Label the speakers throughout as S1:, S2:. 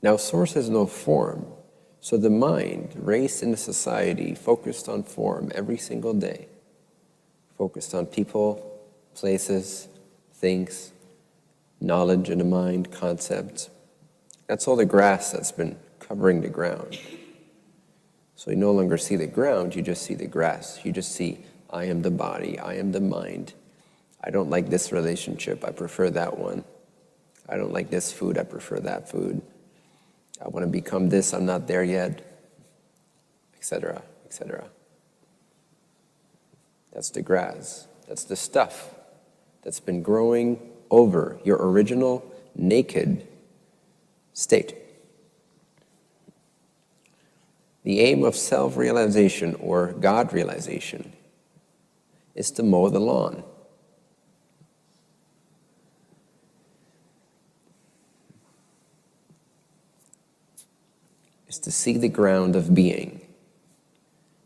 S1: Now, source has no form, so the mind, raised in a society focused on form every single day, focused on people, places, things, knowledge in the mind, concepts. That's all the grass that's been covering the ground. So you no longer see the ground, you just see the grass. You just see, I am the body, I am the mind. I don't like this relationship, I prefer that one. I don't like this food, I prefer that food. I want to become this, I'm not there yet, etc., etc. That's the grass. That's the stuff that's been growing over your original naked state. The aim of self-realization or God-realization is to mow the lawn. Is to see the ground of being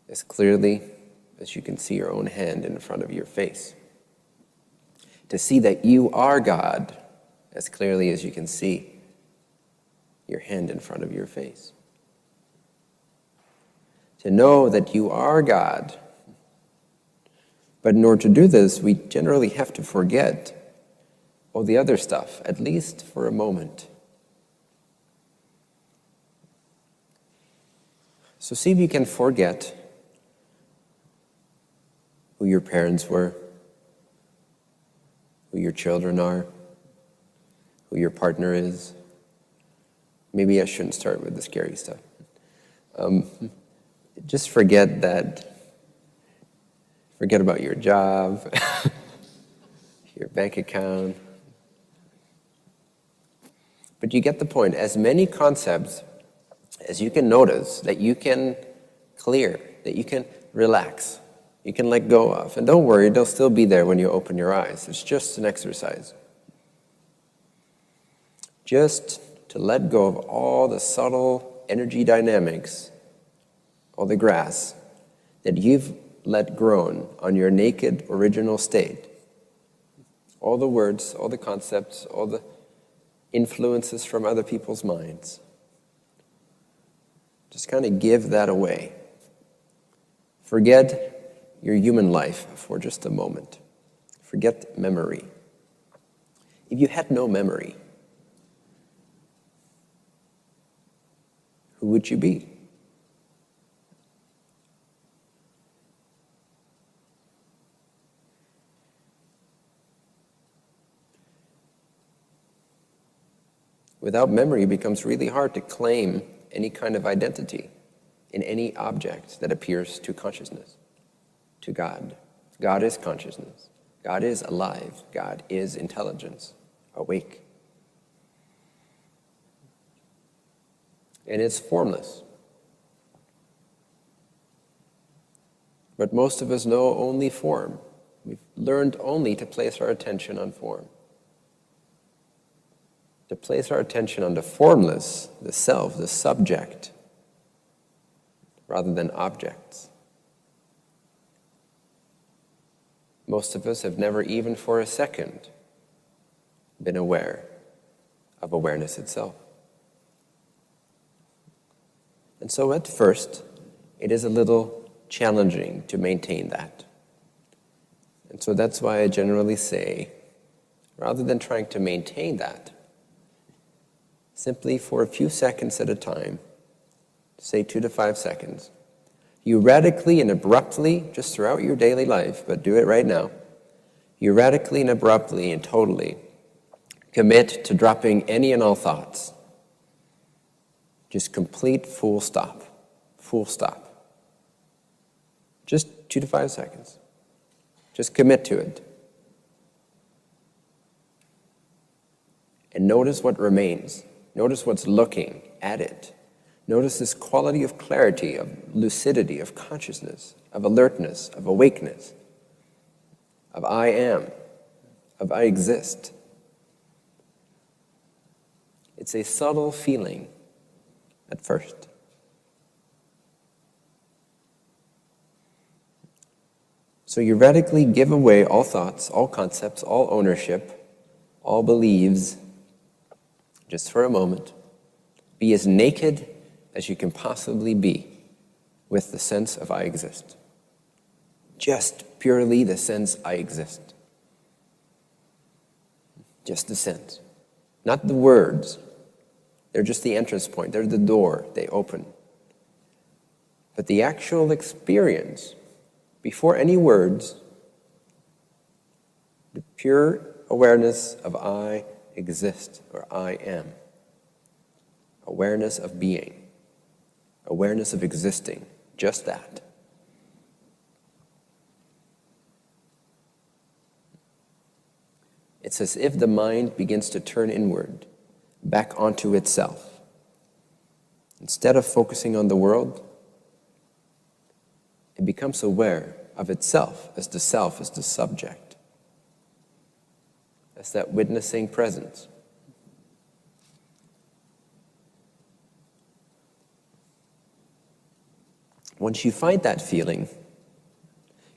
S1: as clearly as you can see your own hand in front of your face. To see that you are God as clearly as you can see your hand in front of your face. To know that you are God. But in order to do this, we generally have to forget all the other stuff, at least for a moment. So see if you can forget who your parents were, who your children are, who your partner is. Maybe I shouldn't start with the scary stuff. Just forget that. Forget about your job, your bank account. But you get the point. As many concepts as you can notice that you can clear, that you can relax, you can let go of. And don't worry, they'll still be there when you open your eyes. It's just an exercise. Just to let go of all the subtle energy dynamics, all the grass that you've let grown on your naked original state. All the words, all the concepts, all the influences from other people's minds. Just kind of give that away. Forget your human life for just a moment. Forget memory. If you had no memory, who would you be? Without memory, it becomes really hard to claim any kind of identity in any object that appears to consciousness, to God. God is consciousness. God is alive. God is intelligence, awake. And it's formless. But most of us know only form. We've learned only to place our attention on form. To place our attention on the formless, the self, the subject, rather than objects. Most of us have never even for a second been aware of awareness itself. And so at first, it is a little challenging to maintain that. And so that's why I generally say, rather than trying to maintain that, simply for a few seconds at a time, say 2 to 5 seconds, you radically and abruptly, just throughout your daily life, but do it right now, you radically and abruptly and totally commit to dropping any and all thoughts. Just complete full stop. Full stop. Just 2 to 5 seconds. Just commit to it. And notice what remains. Notice what's looking at it. Notice this quality of clarity, of lucidity, of consciousness, of alertness, of awakeness, of I am, of I exist. It's a subtle feeling at first. So you radically give away all thoughts, all concepts, all ownership, all beliefs, just for a moment, Be as naked as you can possibly be with the sense of I exist. Just purely the sense I exist. Just the sense. Not the words. They're just the entrance point. They're the door. They open. But the actual experience, before any words, the pure awareness of I exist, or I am. Awareness of being. Awareness of existing. Just that. It's as if the mind begins to turn inward, back onto itself. Instead of focusing on the world, it becomes aware of itself, as the subject, as that witnessing presence. Once you find that feeling,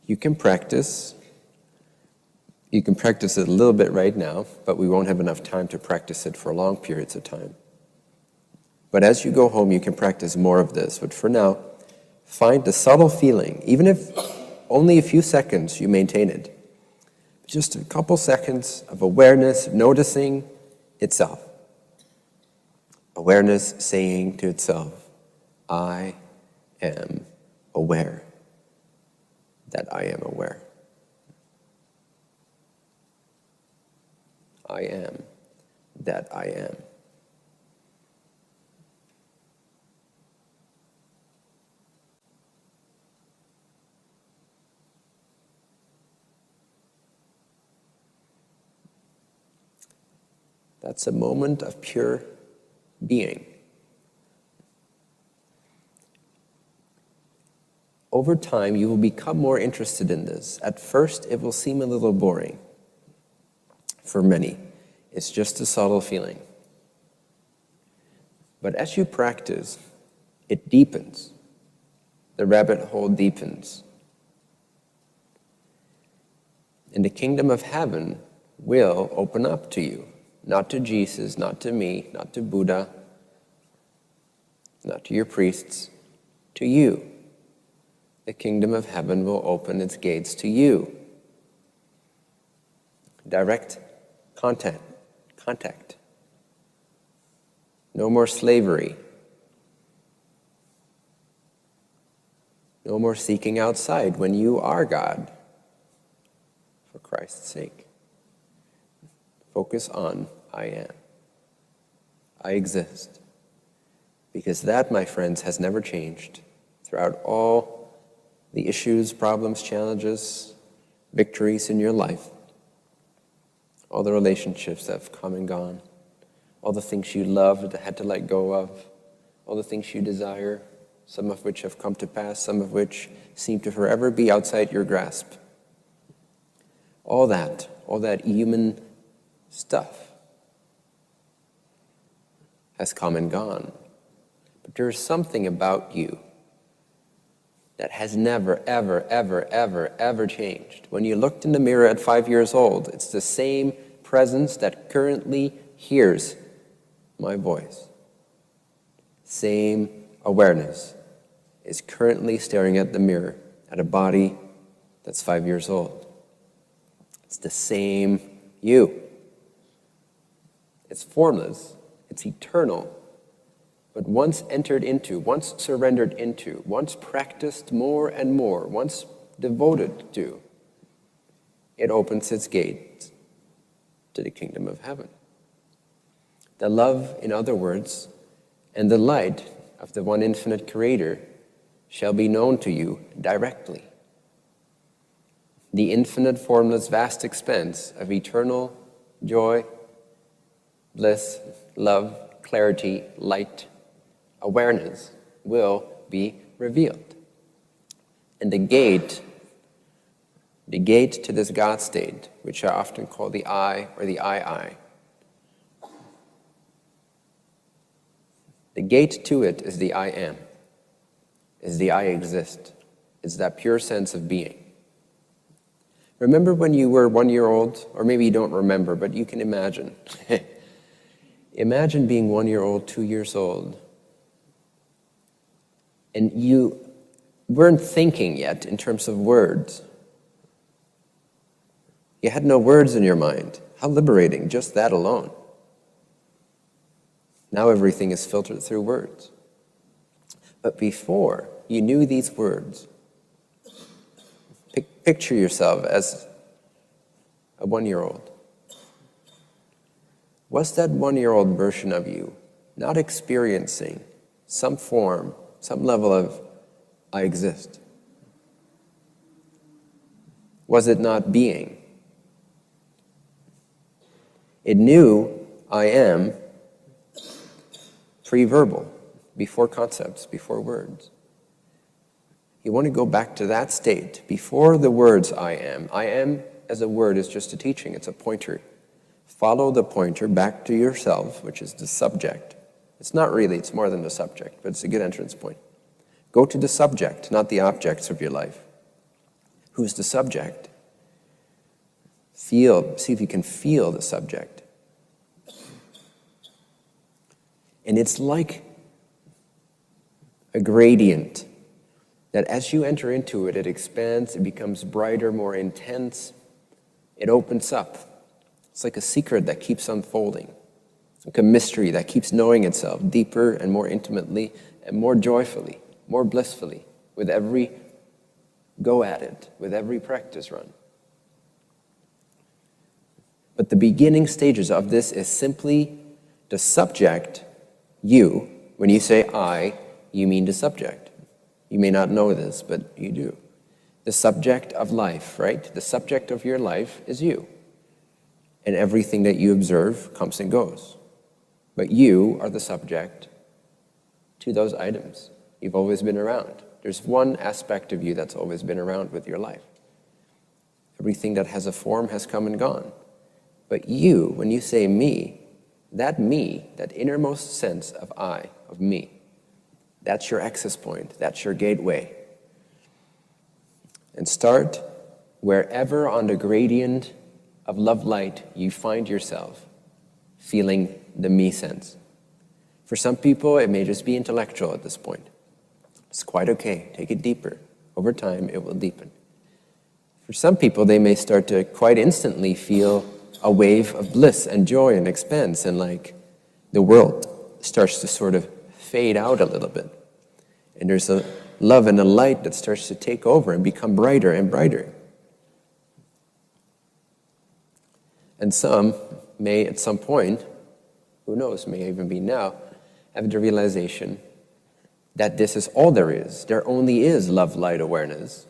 S1: you can practice. You can practice it a little bit right now, but we won't have enough time to practice it for long periods of time. But as you go home, you can practice more of this. But for now, find the subtle feeling, even if only a few seconds you maintain it. Just a couple seconds of awareness, noticing itself. Awareness saying to itself, I am aware that I am aware. I am that I am. That's a moment of pure being. Over time, you will become more interested in this. At first, it will seem a little boring. For many, it's just a subtle feeling. But as you practice, it deepens. The rabbit hole deepens. And the kingdom of heaven will open up to you. Not to Jesus, not to me, not to Buddha, not to your priests, to you. The kingdom of heaven will open its gates to you. Direct contact. No more slavery. No more seeking outside when you are God. For Christ's sake. Focus on I am. I exist. Because that, my friends, has never changed throughout all the issues, problems, challenges, victories in your life. All the relationships that have come and gone. All the things you loved that had to let go of. All the things you desire, some of which have come to pass, some of which seem to forever be outside your grasp. All that human stuff has come and gone. But there's something about you that has never, ever, ever, ever, ever changed. When you looked in the mirror at 5 years old, it's the same presence that currently hears my voice. Same awareness is currently staring at the mirror at a body that's 5 years old. It's the same you. It's formless, it's eternal. But once entered into, once surrendered into, once practiced more and more, once devoted to, it opens its gates to the kingdom of heaven. The love, in other words, and the light of the one infinite Creator shall be known to you directly. The infinite, formless, vast expanse of eternal joy, bliss, love, clarity, light, awareness will be revealed. And the gate to this God state, which I often call the I or the I, the gate to it is the I am, is the I exist. It's that pure sense of being. Remember when you were 1 year old, or maybe you don't remember, but you can imagine. Imagine being 1 year old, 2 years old, and you weren't thinking yet in terms of words. You had no words in your mind. How liberating, just that alone. Now everything is filtered through words. But before you knew these words, picture yourself as a 1 year old. Was that 1 year old version of you not experiencing some form, some level of I exist? Was it not being? It knew I am pre-verbal, before concepts, before words. You want to go back to that state, before the words I am. I am as a word is just a teaching, it's a pointer. Follow the pointer back to yourself, which is the subject. It's not really, it's more than the subject, but it's a good entrance point. Go to the subject, not the objects of your life. Who's the subject? See if you can feel the subject. And it's like a gradient that as you enter into it, it expands, it becomes brighter, more intense. It opens up. It's like a secret that keeps unfolding. It's like a mystery that keeps knowing itself deeper and more intimately and more joyfully, more blissfully with every go at it, with every practice run. But the beginning stages of this is simply the subject, you. When you say I, you mean the subject. You may not know this, but you do. The subject of life, right? The subject of your life is you. And everything that you observe comes and goes. But you are the subject to those items. You've always been around. There's one aspect of you that's always been around with your life. Everything that has a form has come and gone. But you, when you say me, that innermost sense of I, of me, that's your access point, that's your gateway. And start wherever on the gradient of love light you find yourself feeling the me sense. For some people, it may just be intellectual at this point. It's quite okay. Take it deeper. Over time, it will deepen. For some people, they may start to quite instantly feel a wave of bliss and joy and expanse, and like the world starts to sort of fade out a little bit. And there's a love and a light that starts to take over and become brighter and brighter. And some may, at some point, who knows, may even be now, have the realization that this is all there is. There only is love, light, awareness.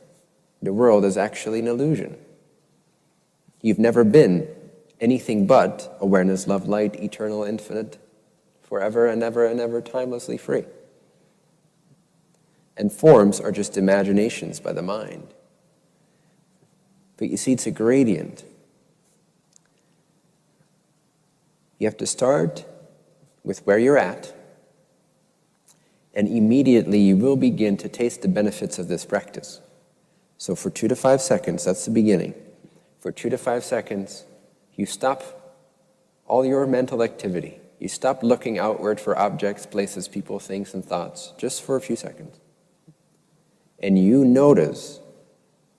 S1: The world is actually an illusion. You've never been anything but awareness, love, light, eternal, infinite, forever and ever, timelessly free. And forms are just imaginations by the mind. But you see, it's a gradient. You have to start with where you're at, and immediately you will begin to taste the benefits of this practice. So for 2 to 5 seconds, that's the beginning. For 2 to 5 seconds, you stop all your mental activity. You stop looking outward for objects, places, people, things, and thoughts, just for a few seconds. And you notice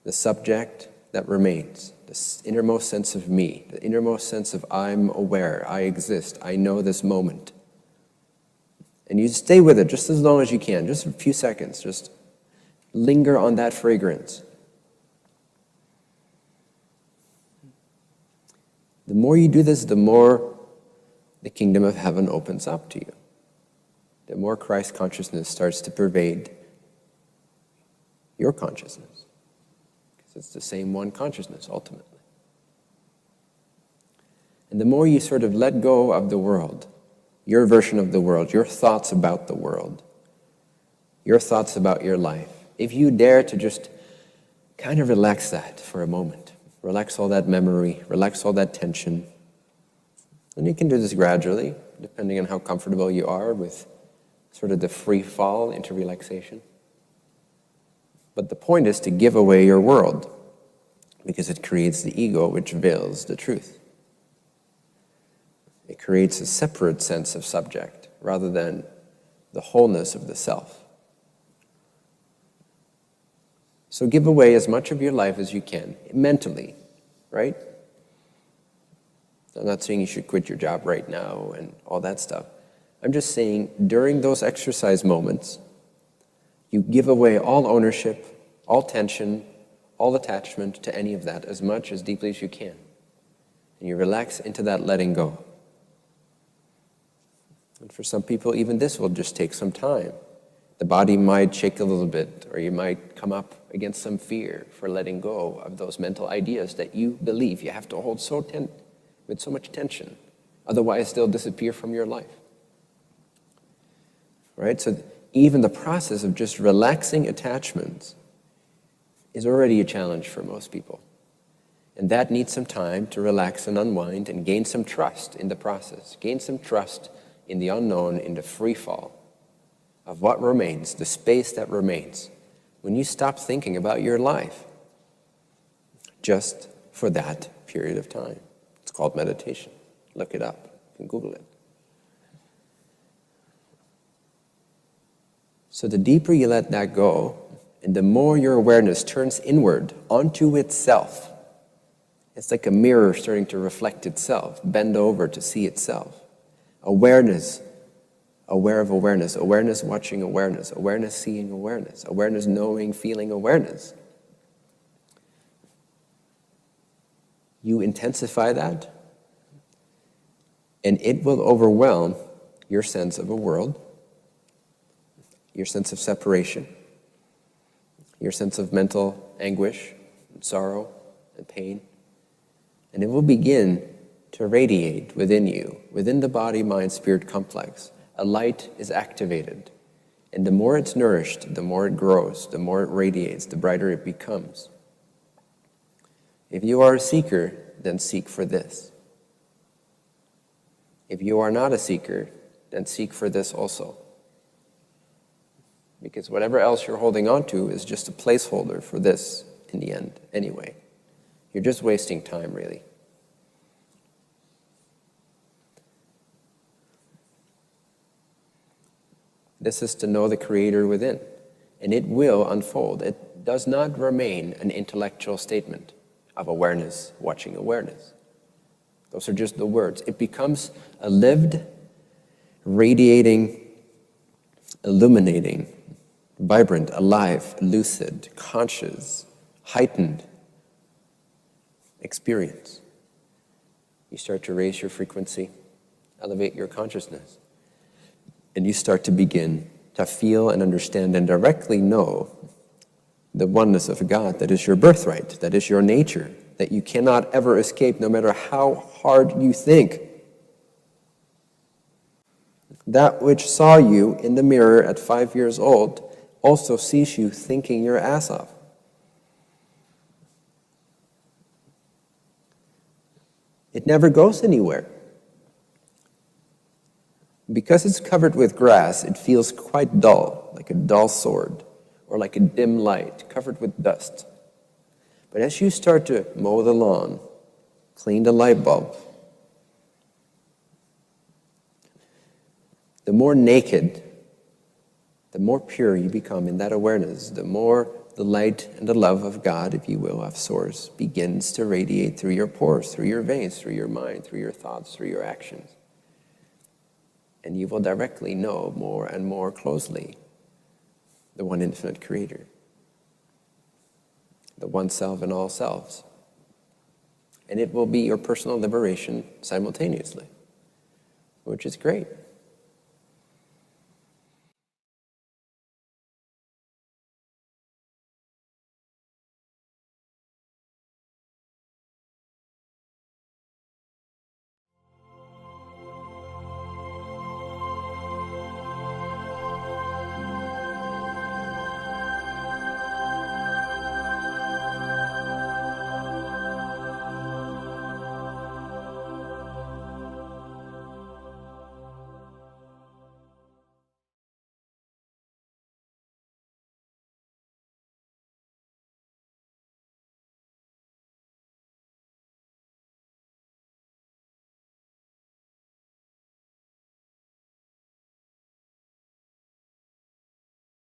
S1: the subject that remains, the innermost sense of me, the innermost sense of I'm aware, I exist, I know this moment. And you stay with it just as long as you can, just a few seconds, just linger on that fragrance. The more you do this, the more the kingdom of heaven opens up to you. The more Christ consciousness starts to pervade your consciousness. Because it's the same one consciousness, ultimately. And the more you sort of let go of the world, your version of the world, your thoughts about the world, your thoughts about your life, if you dare to just kind of relax that for a moment, relax all that memory, relax all that tension. And you can do this gradually, depending on how comfortable you are with sort of the free fall into relaxation. But the point is to give away your world, because it creates the ego which veils the truth. It creates a separate sense of subject rather than the wholeness of the self. So give away as much of your life as you can, mentally, right? I'm not saying you should quit your job right now and all that stuff. I'm just saying during those exercise moments, you give away all ownership, all tension, all attachment to any of that as much, as deeply as you can. And you relax into that letting go. And for some people, even this will just take some time. The body might shake a little bit, or you might come up against some fear for letting go of those mental ideas that you believe you have to hold with so much tension. Otherwise, they'll disappear from your life. Right? So even the process of just relaxing attachments is already a challenge for most people. And that needs some time to relax and unwind and gain some trust in the process. Gain some trust in the unknown, in the free fall of what remains, the space that remains, when you stop thinking about your life just for that period of time. It's called meditation. Look it up. You can Google it. So the deeper you let that go, and the more your awareness turns inward onto itself, it's like a mirror starting to reflect itself, bend over to see itself. Awareness, aware of awareness, awareness watching awareness, awareness seeing awareness, awareness knowing, feeling awareness. You intensify that, and it will overwhelm your sense of a world, your sense of separation, your sense of mental anguish, and sorrow, and pain. And it will begin to radiate within you, within the body-mind-spirit complex. A light is activated. And the more it's nourished, the more it grows, the more it radiates, the brighter it becomes. If you are a seeker, then seek for this. If you are not a seeker, then seek for this also. Because whatever else you're holding on to is just a placeholder for this in the end, anyway. You're just wasting time, really. This is to know the Creator within, and it will unfold. It does not remain an intellectual statement of awareness, watching awareness. Those are just the words. It becomes a lived, radiating, illuminating, vibrant, alive, lucid, conscious, heightened experience. You start to raise your frequency, elevate your consciousness, and you start to begin to feel and understand and directly know the oneness of God that is your birthright, that is your nature, that you cannot ever escape no matter how hard you think. That which saw you in the mirror at 5 years old also sees you thinking your ass off. It never goes anywhere. Because it's covered with grass, it feels quite dull, like a dull sword, or like a dim light covered with dust. But as you start to mow the lawn, clean the light bulb, the more naked, the more pure you become in that awareness, the more the light and the love of God, if you will, of Source, begins to radiate through your pores, through your veins, through your mind, through your thoughts, through your actions. And you will directly know more and more closely the one infinite Creator, the one self in all selves. And it will be your personal liberation simultaneously, which is great.